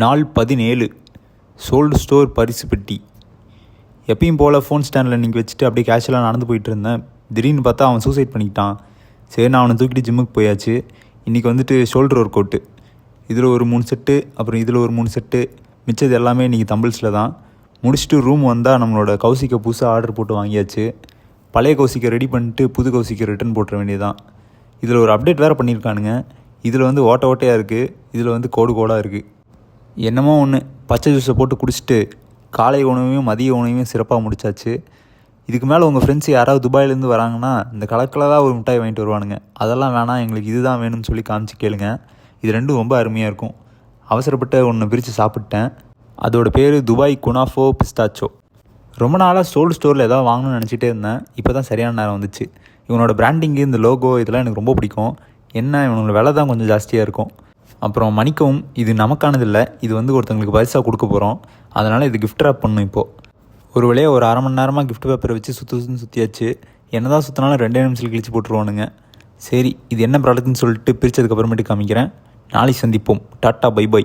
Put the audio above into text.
நாள் 17 sold store பரிசு பெட்டி. எப்பயும் போல் ஃபோன் ஸ்டாண்டில் இன்றைக்கி வச்சுட்டு அப்படியே கேஷுவலாக நடந்து போயிட்டு இருந்தேன். திடீர்னு பார்த்தா அவன் சூசைட் பண்ணிக்கிட்டான். சரி, நான் அவனை தூக்கிட்டு ஜிம்முக்கு போயாச்சு. இன்றைக்கி வந்துட்டு ஷோல்டர் ஒர்க் அவுட்டு. இதில் ஒரு 3 செட்டு, அப்புறம் இதில் ஒரு 3 செட்டு, மிச்சது எல்லாமே இன்றைக்கி தம்பிள்ஸில் தான். முடிச்சுட்டு ரூம் வந்தால் நம்மளோட கௌசிக்கை புதுசாக ஆர்டர் போட்டு வாங்கியாச்சு. பழைய கௌசிக்கை ரெடி பண்ணிட்டு புது கௌசிக்கை ரிட்டர்ன் போட்டுற வேண்டியதான். இதில் ஒரு அப்டேட் வேறு பண்ணியிருக்கானுங்க. இதில் வந்து ஓட்டையாக இருக்குது, இதில் வந்து கோடாக இருக்குது. என்னமோ ஒன்று, பச்சை ஜூஸை போட்டு குடிச்சிட்டு காலை உணவையும் மதிய உணவையும் சிறப்பாக முடிச்சாச்சு. இதுக்கு மேலே உங்கள் ஃப்ரெண்ட்ஸ் யாராவது துபாயிலேருந்து வராங்கன்னா இந்த கலக்கலாக ஒரு மிட்டாய் வாங்கிட்டு வருவானுங்க. அதெல்லாம் வேணாம், எங்களுக்கு இதுதான் வேணும்னு சொல்லி காமிச்சு கேளுங்க. இது ரெண்டும் ரொம்ப அருமையாக இருக்கும். அவசரப்பட்ட ஒன்று பிரித்து சாப்பிட்டேன். அதோட பேர் துபாய் குனாஃபோ பிஸ்தாச்சோ. ரொம்ப நாளாக சோல்டு ஸ்டோரில் ஏதாவது வாங்கணும்னு நினச்சிட்டே இருந்தேன். இப்போ தான் சரியான நேரம் வந்துச்சு. இவனோட பிராண்டிங்கு, இந்த லோகோ, இதெல்லாம் எனக்கு ரொம்ப பிடிக்கும். என்ன, இவனோட விலை தான் கொஞ்சம் ஜாஸ்தியாக இருக்கும். அப்புறம் மன்னிக்கவும், இது நமக்கானதில்லை, இது வந்து ஒருத்தங்களுக்கு பரிசாக கொடுக்க போகிறோம். அதனால் இது கிஃப்ட் ரேப் பண்ணணும். இப்போது ஒரு வழியாக ஒரு அரை மணி நேரமாக கிஃப்ட் பேப்பரை வச்சு சுற்றியாச்சு. என்ன தான் சுற்றினாலும் 2 நிமிஷத்தில் கிழிச்சு போட்டுருவானுங்க. சரி, இது என்ன ப்ராடக்ட்னு சொல்லிட்டு பிரித்ததுக்கப்புறமேட்டு காமிக்கிறேன். நாளைக்கு சந்திப்போம். டாட்டா, பை பை.